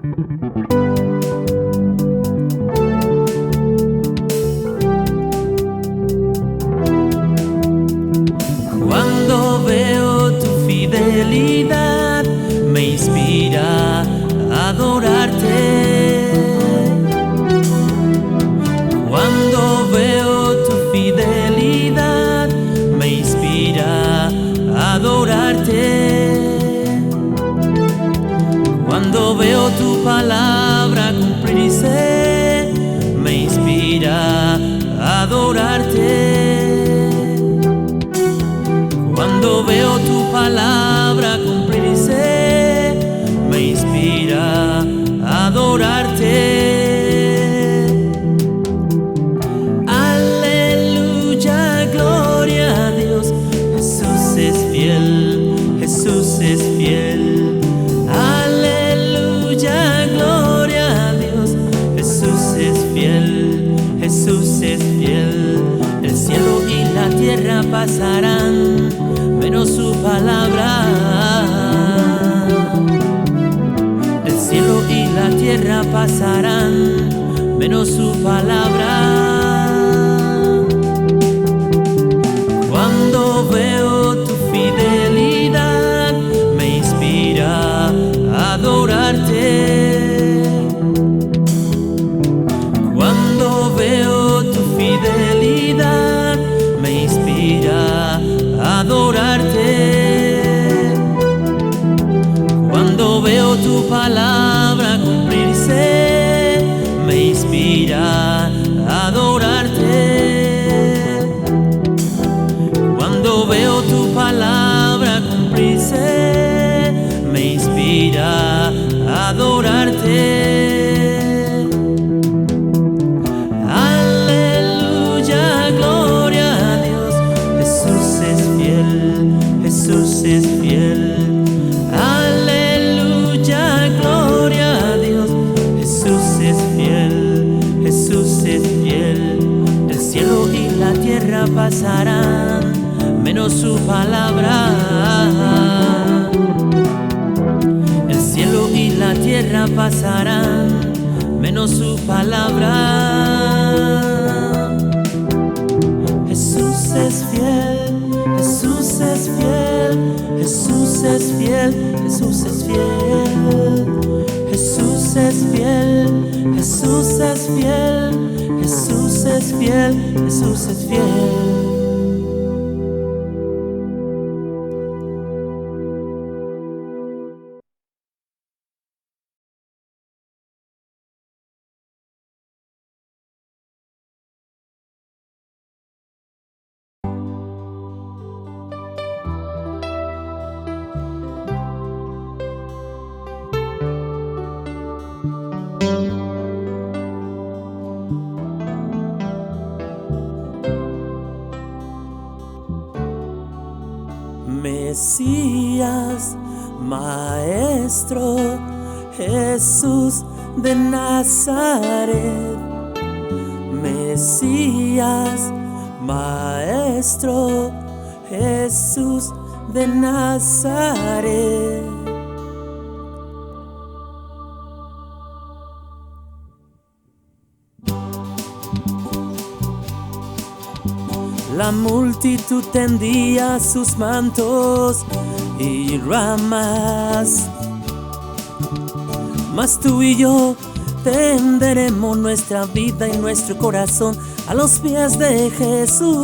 Cuando veo tu fidelidad, me inspira a adorarte. Cuando veo tu fidelidad, me inspira a adorarte. Cuando veo tu palabra cumplirse, me inspira a adorarte. Cuando veo tu palabra cumplirse, me inspira a adorarte. Aleluya, gloria a Dios. Jesús es fiel, Jesús es fiel. Aleluya, gloria a Dios. Jesús es fiel, Jesús es fiel. El cielo y la tierra pasarán, menos su palabra. El cielo y la tierra pasarán, menos su palabra. Cuando veo tu fidelidad, me inspira a adorarte. Cuando veo tu fidelidad, me inspira a adorarte. Cuando veo tu palabra cumplirse, me inspira a adorarte. Cuando veo tu palabra cumplirse, me inspira a adorarte. Aleluya, gloria a Dios. Jesús es fiel, Jesús es fiel. Aleluya, gloria a Dios. Jesús es fiel, Jesús es fiel. El cielo y la tierra pasarán, menos su palabra. El cielo y la tierra pasarán, menos su palabra. Jesús es fiel, Jesús es fiel, Jesús es fiel, Jesús es fiel. Jesús es fiel, Jesús es fiel, Jesús es fiel, Jesús es fiel. Mesías, Maestro, Jesús de Nazaret. Mesías, Maestro, Jesús de Nazaret. La multitud tendía sus mantos y ramas, mas tú y yo tenderemos nuestra vida y nuestro corazón a los pies de Jesús.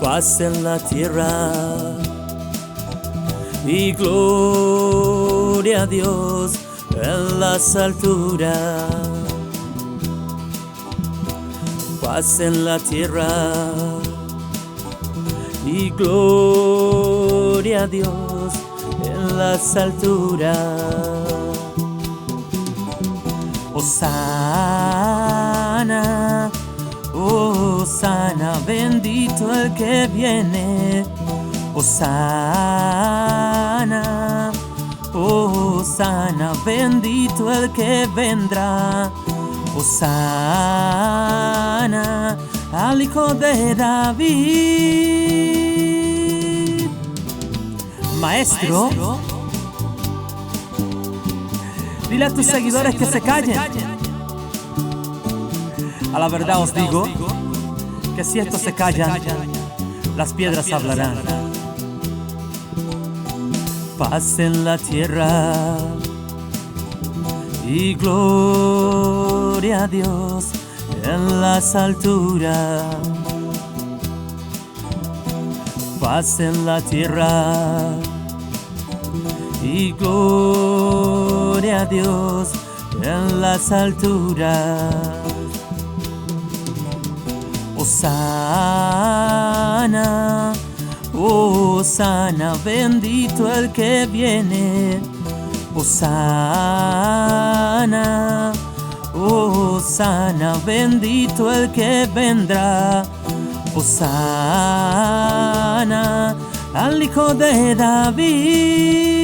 Paz en la tierra y gloria a Dios en las alturas. Paz en la tierra y gloria a Dios en las alturas. Hosana, Hosana, bendito el que viene. Hosana, Hosana, bendito el que vendrá. Hosana al Hijo de David. Maestro, Dile a tus seguidores que se callen. A la verdad os digo que si estos se callan, las piedras hablarán. Paz en la tierra y gloria a Dios en las alturas. Paz en la tierra y gloria a Dios en las alturas. Hosana, Hosana, bendito el que viene. Hosana, Hosana, bendito el que vendrá. Hosana al Hijo de David.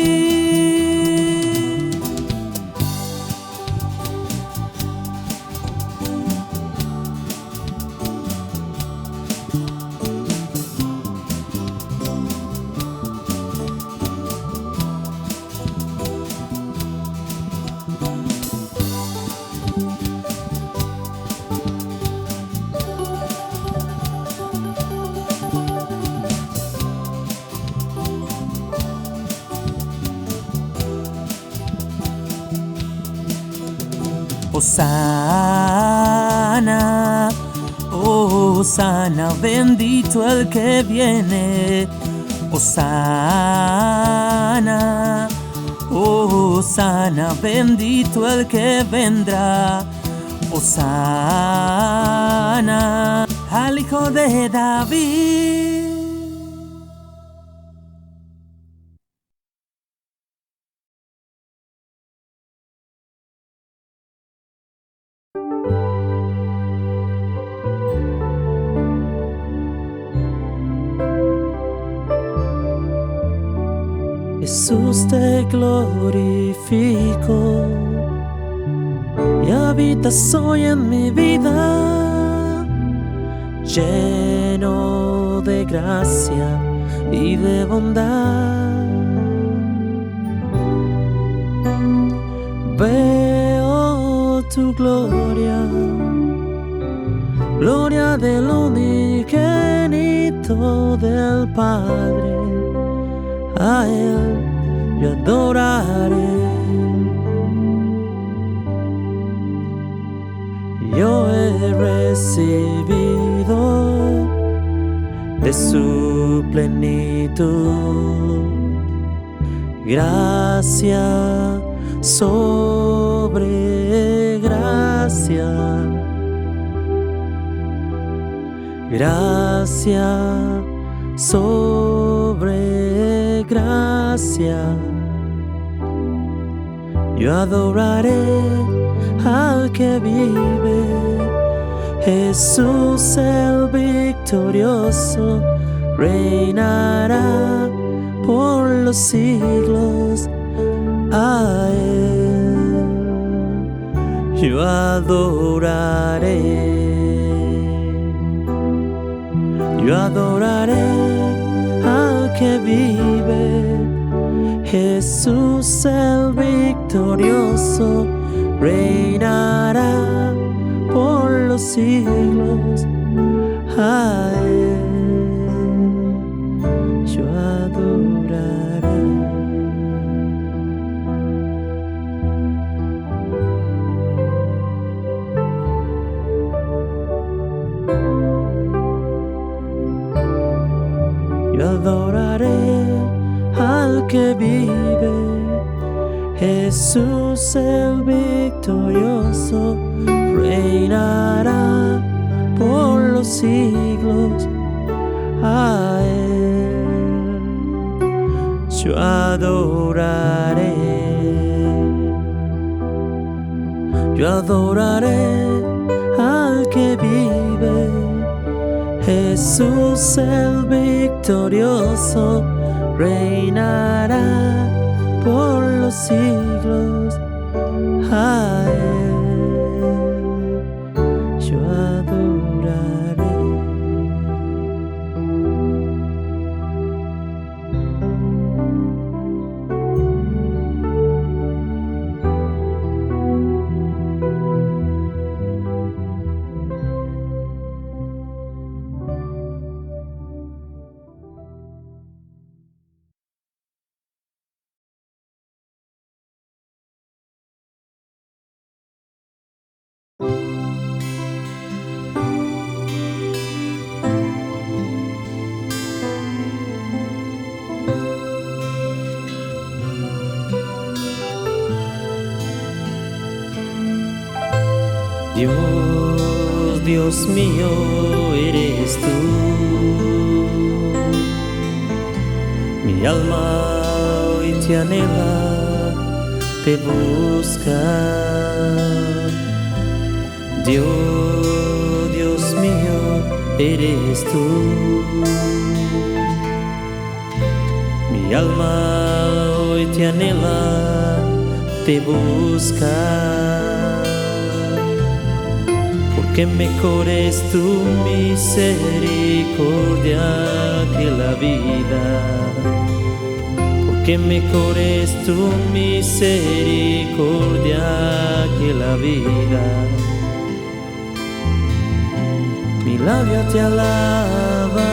Hosana, Hosana, bendito el que viene. Hosana, Hosana, bendito el que vendrá. Hosana al Hijo de David. Jesús, te glorifico y habitas hoy en mi vida, lleno de gracia y de bondad. Veo tu gloria, gloria del unigénito del Padre. A Él yo adoraré. Yo he recibido de su plenitud gracia sobre gracia, gracia sobre gracia. Yo adoraré al que vive, Jesús el victorioso, reinará por los siglos. A Él yo adoraré. Yo adoraré al que vive, Jesús el victorioso, reinará por los siglos. A Él yo adoraré. Yo adoraré al que vive, Jesús el victorioso, reinará por los siglos. A Él yo adoraré. Yo adoraré al que vive, Jesús el victorioso, reinará por los siglos. A Él yo adoraré. Dios, Dios mío, eres tú. Mi alma hoy te anhela, te busca. Dios, Dios mío, eres tú. Mi alma hoy te anhela, te busca. Porque mejor es tu misericordia que la vida. Porque mejor es tu misericordia que la vida. Mi labio te alaba,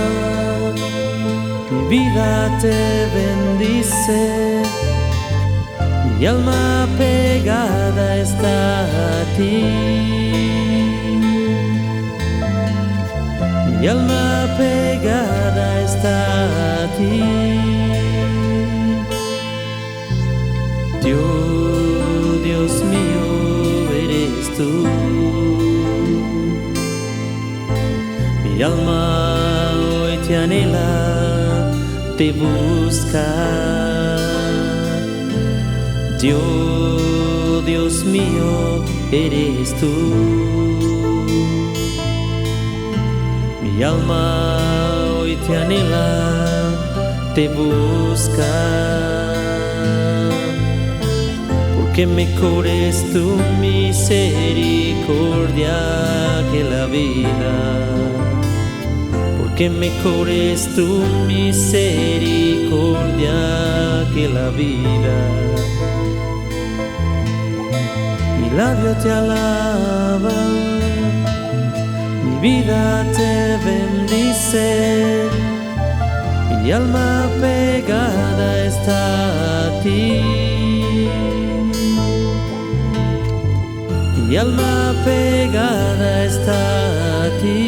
mi vida te bendice, mi alma pegada está a ti. Mi alma pegada está a ti. Dios, Dios mío, eres tú. Mi alma hoy te anhela, te busca. Dios, Dios mío, eres tú. Mi alma hoy te anhela, te busca. Porque mejor es tu misericordia que la vida. Porque mejor es tu misericordia que la vida. Mi labio te alaba, mi vida te bendice, mi alma pegada está a ti. Mi alma pegada está a ti.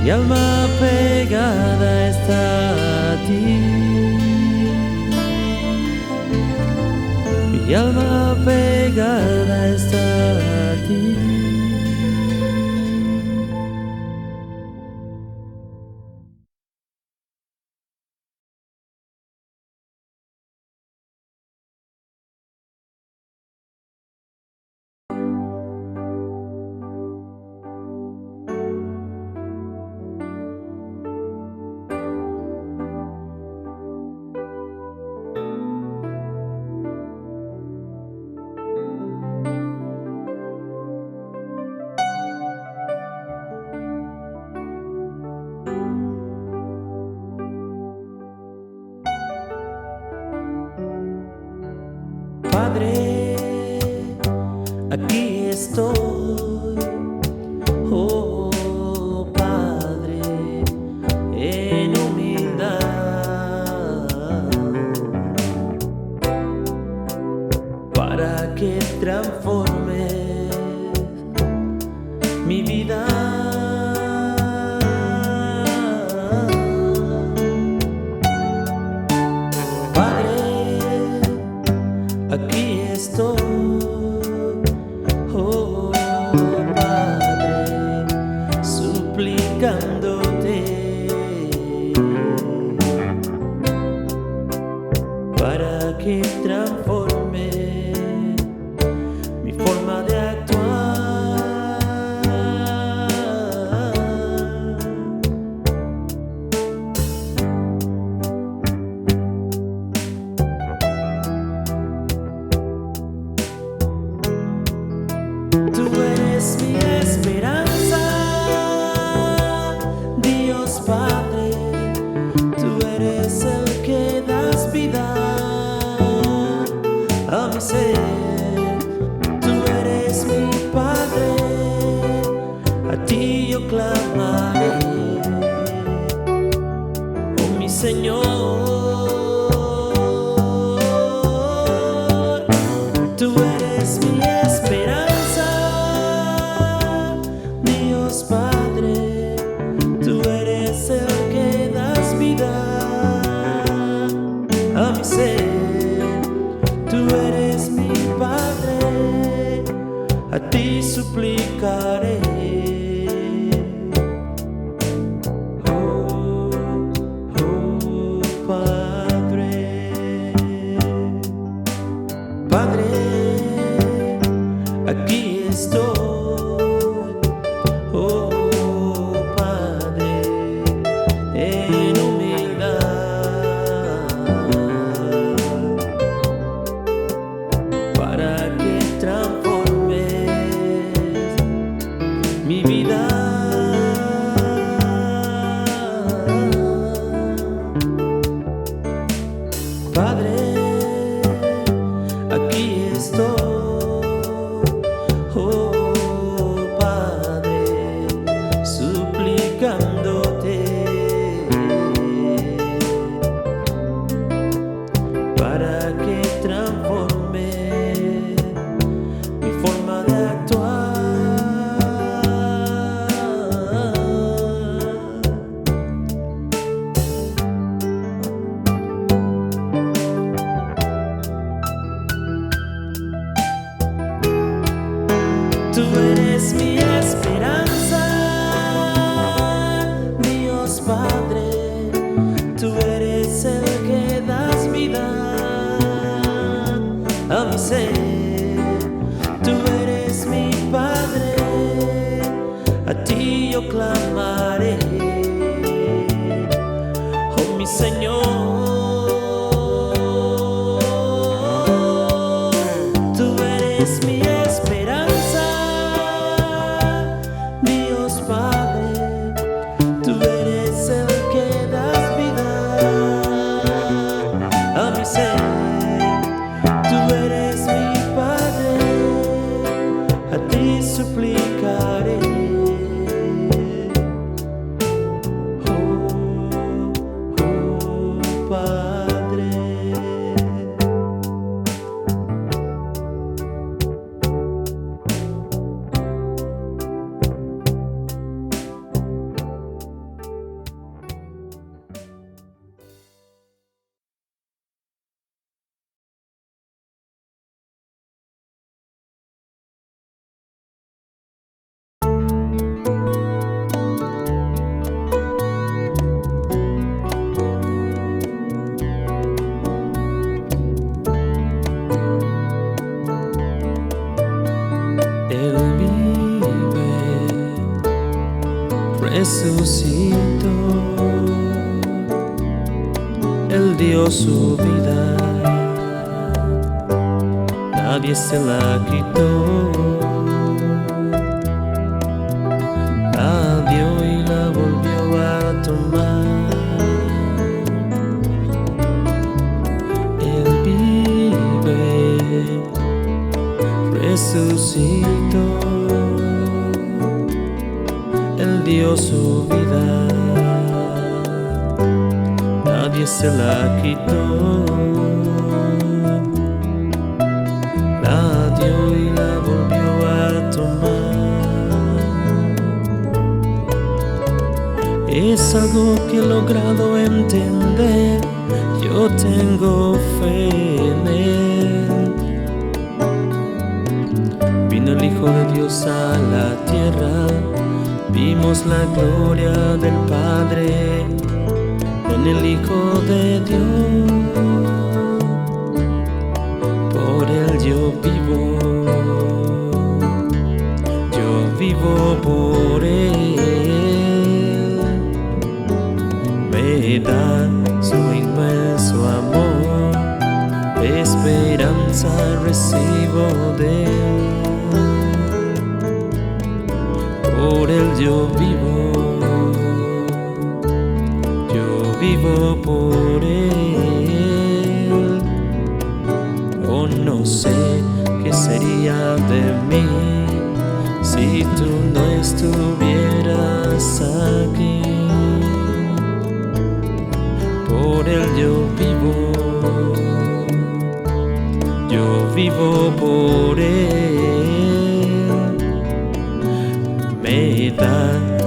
Mi alma pegada está a ti. Mi alma pegada está a ti. Padre, aquí estoy, oh Padre, en humildad, para que transformes mi vida. Aquí estoy, oh Padre, suplicándote para que transforme mi forma de actuar. Tú eres mi esperanza, Dios Padre. Tú eres el que das vida a mi ser. Tú eres mi Padre, a ti yo clamaré, oh mi Señor. Tú eres mi esperanza, Dios Padre, tú eres el que das vida a mi ser. Tú eres mi Padre, ti yo clamaré. Oh mi Señor, tú eres mi esperanza, Dios Padre, tú eres el que das vida a mi ser. Tú eres mi Padre, a ti suplicaré. Padre. Él vive, resucitó, Él dio su vida, nadie se la quitó, la dio y la volvió a tomar. Él vive, resucitó, Él dio su vida, nadie se la quitó, la dio y la volvió a tomar. Es algo que he logrado entender, yo tengo fe en Él. Vino el Hijo de Dios a la tierra, vimos la gloria del Padre en el Hijo de Dios. Por Él yo vivo por Él. Me da su inmenso amor, esperanza recibo de Él. Por Él yo vivo por Él. Oh, no sé qué sería de mí si tú no estuvieras aquí. Por Él yo vivo por Él. Me da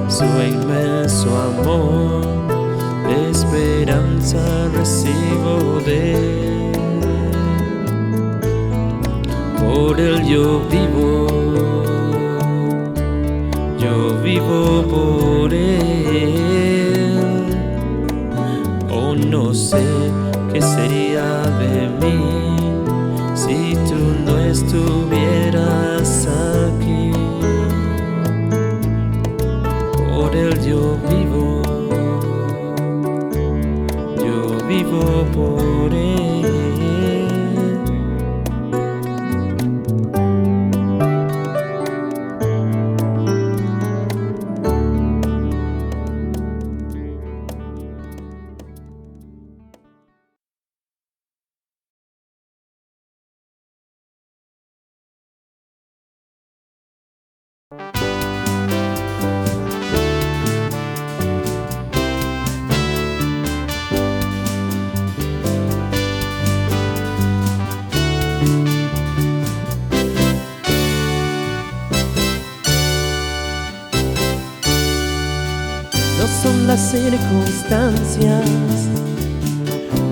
su inmenso amor, esperanza recibo de Él. Por Él yo vivo por Él. Oh, no sé qué sería de mí si tú no estuvieras aquí. Por Él yo vivo por Él. Son las circunstancias,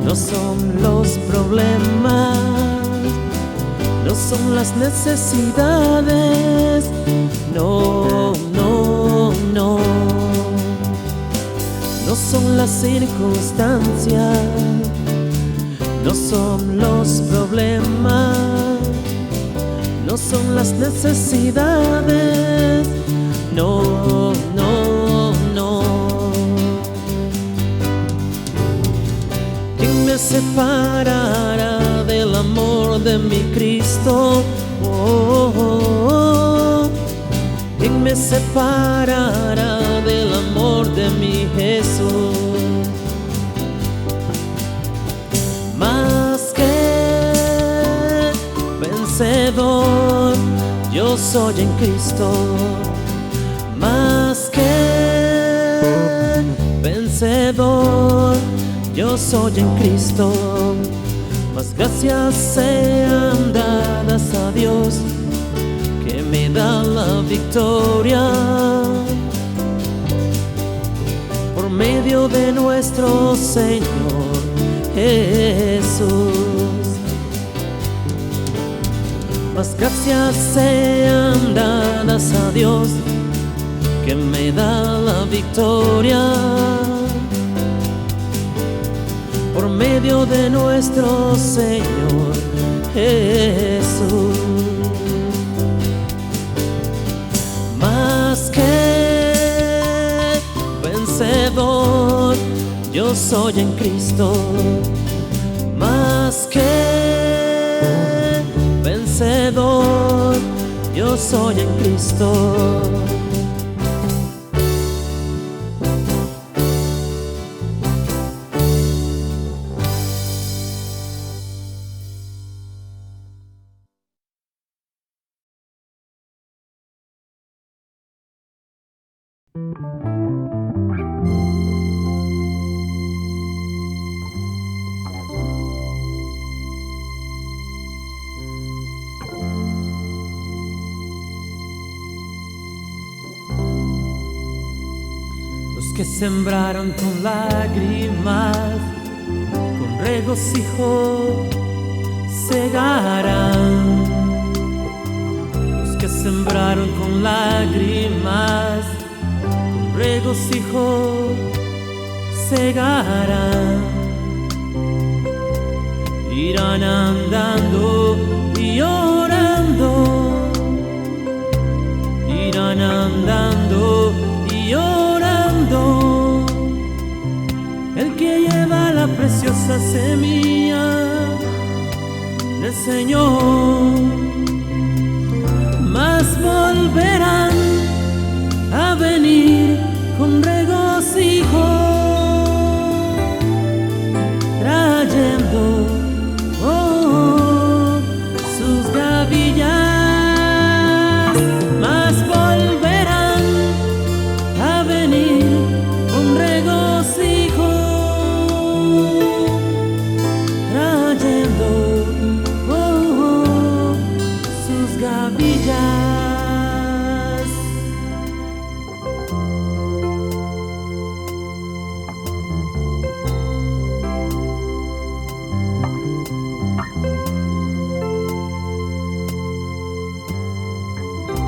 no son los problemas, no son las necesidades, no, no, no. No son las circunstancias, no son los problemas, no son las necesidades, no, no, no. ¿Quién me separará del amor de mi Cristo? Oh, oh, oh. ¿Quién me separará del amor de mi Jesús? Más que vencedor, yo soy en Cristo. Más que vencedor, yo soy en Cristo. Mas gracias sean dadas a Dios, que me da la victoria por medio de nuestro Señor Jesús. Mas gracias sean dadas a Dios, que me da la victoria por medio de nuestro Señor Jesús. Más que vencedor, yo soy en Cristo. Más que vencedor, yo soy en Cristo. Los que sembraron con lágrimas, con regocijo segarán. Los que sembraron con lágrimas, con regocijo segarán. Irán andando y orando, irán andando y orando. El que lleva la preciosa semilla del Señor, mas volverán a venir con regocijo, trayendo sus gavillas, mas volverán a venir con regocijo, trayendo sus gavillas.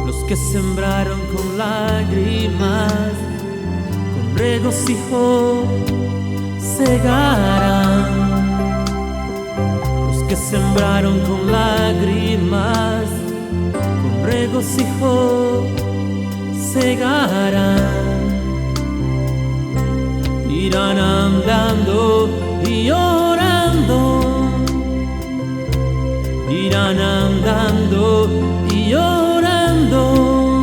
Los que sembraron con lágrimas, con regocijo segarán. Los que sembraron con lágrimas, con regocijo segarán. Irán andando y orando, irán andando y orando.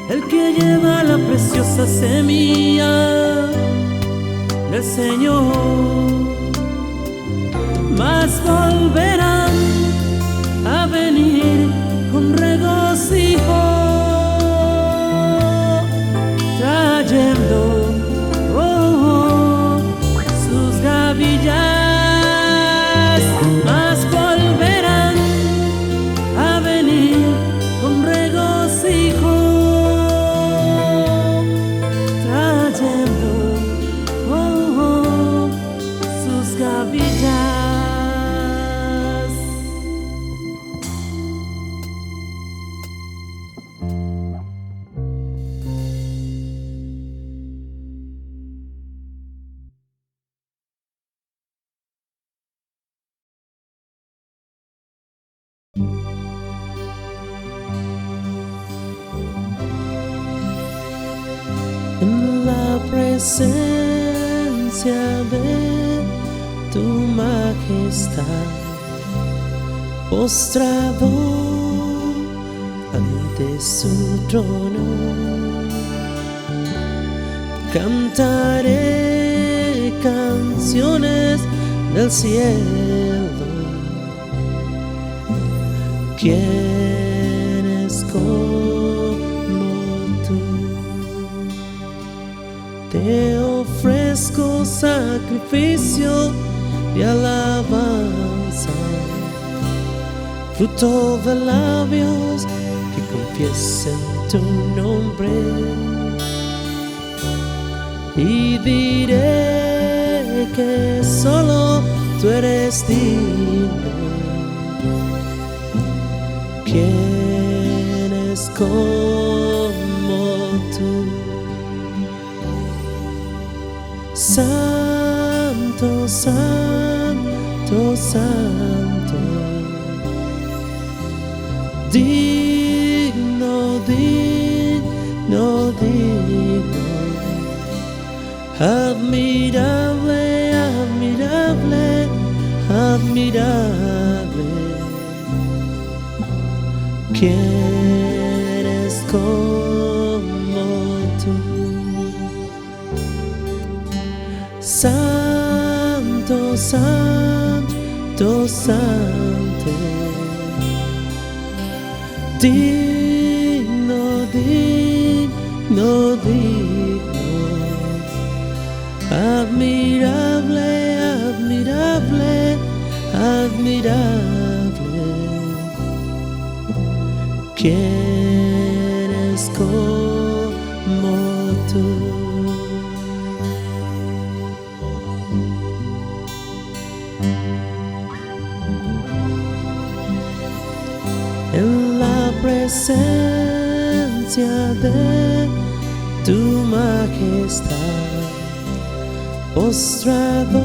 El que lleva la preciosa semilla del Señor, mas volverán a venir con regocijo, trayendo sus gavillas, mas volverán a venir con regocijo, trayendo sus gavillas. en la presencia de tu majestad, postrado ante su trono, cantaré canciones del cielo. ¿Quién es como tú? Te ofrezco sacrificio de alabanza, fruto de labios que confiesen tu nombre, y diré que solo tú eres digno. ¿Quién es como tú? Santo, santo, santo, digno, digno, digno, admirable, admirable, admirable. ¿Quién es como tú? Santo, santo, santo, digno, digno, digno, admirable, admirable, admirable. ¿Quién es como tú? En la presencia de tu majestad, postrado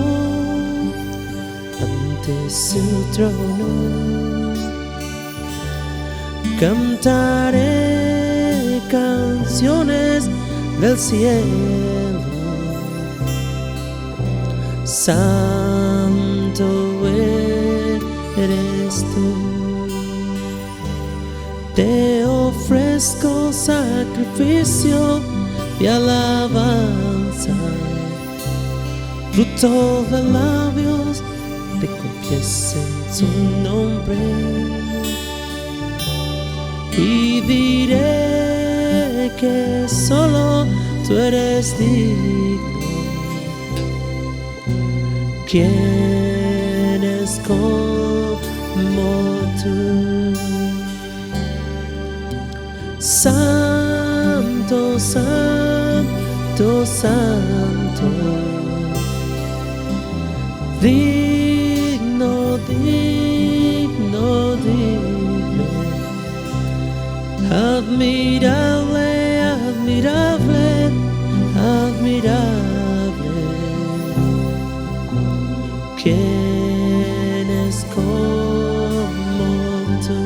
ante su trono, cantaré canciones del cielo. Santo eres tú. Te ofrezco sacrificio y alabanza, fruto de labios que confiesen su nombre, y diré que solo tú eres digno. ¿Quién es como tú? Santo, santo, santo, digno, digno, digno, admirable, admirable, admirable. ¿Quién es como tú?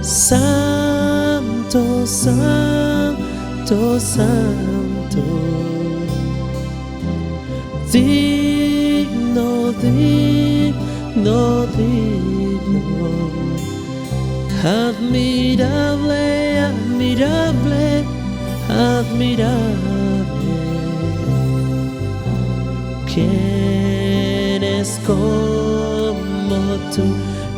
Santo, santo, santo, digno, digno, digno, admirable, admirable, admirable. ¿Quién es como tú?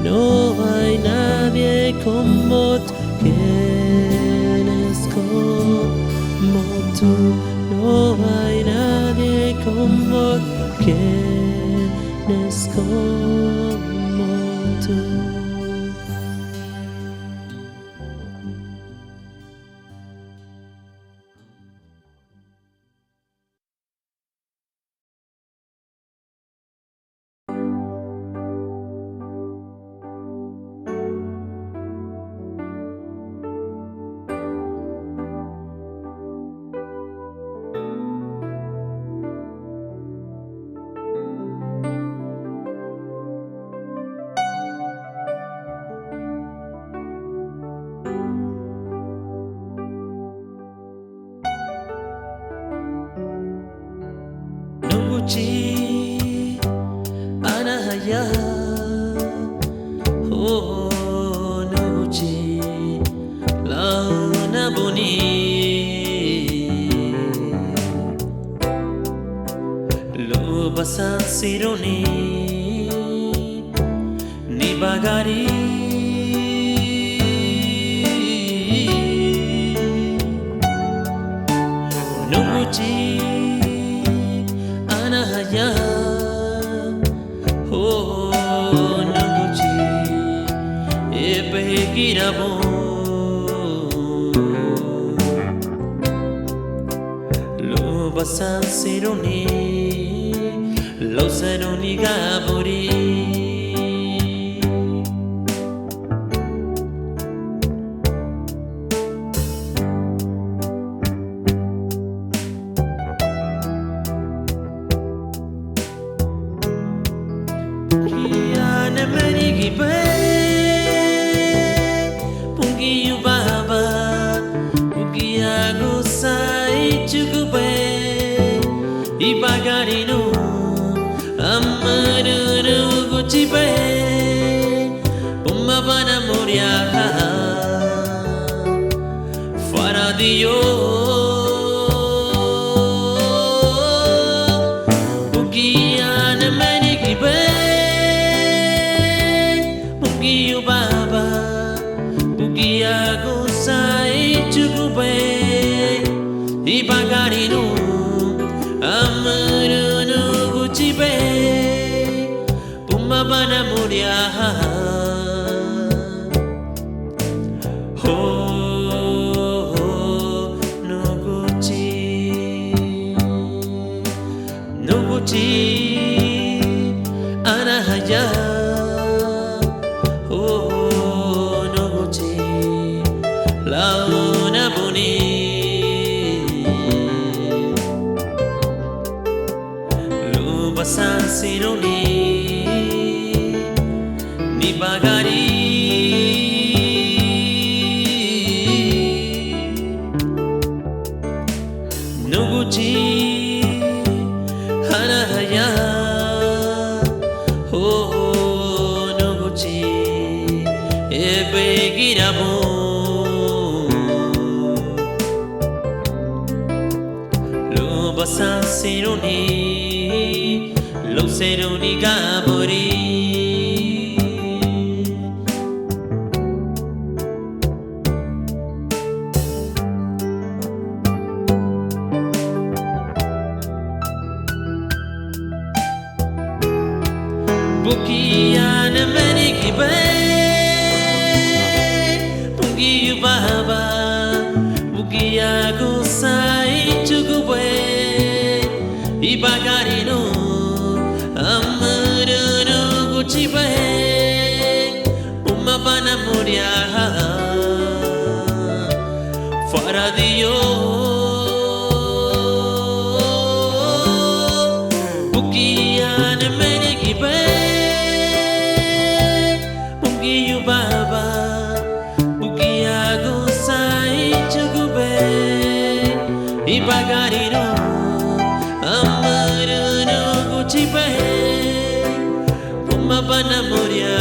No hay nadie como tú. ¿Quién es como tú? No hay nadie como tú. ¿Quién es como tú? 누구지 알아야 누구지 라나 보니 루바산 시로니 니바가리 누구지 아나야 누구지 에베기라보 루바산 시로니 로사노니 가보리 Pungi ubaba, pungi aku sai cukup ibagarinu amaru gucipe pumabana muria faradio pungi anamani kibe pungi ubaba pungi aku sai cukup ibagarinu amaru gucipe pumabana muria nuguci anahaya nuguci launa buni lubasan sironi nibagari nuguci anahaya nuguci ebegirabo lubasan sironi loseroni gabori Bukian meniki be Pungi ubaba Buki aku sai cukup ibagarinu amaru nuguci be umabana muria faradio bukian meniki be baba buki aku sai cukup ibagarinu amaru nuguci be pumabana muria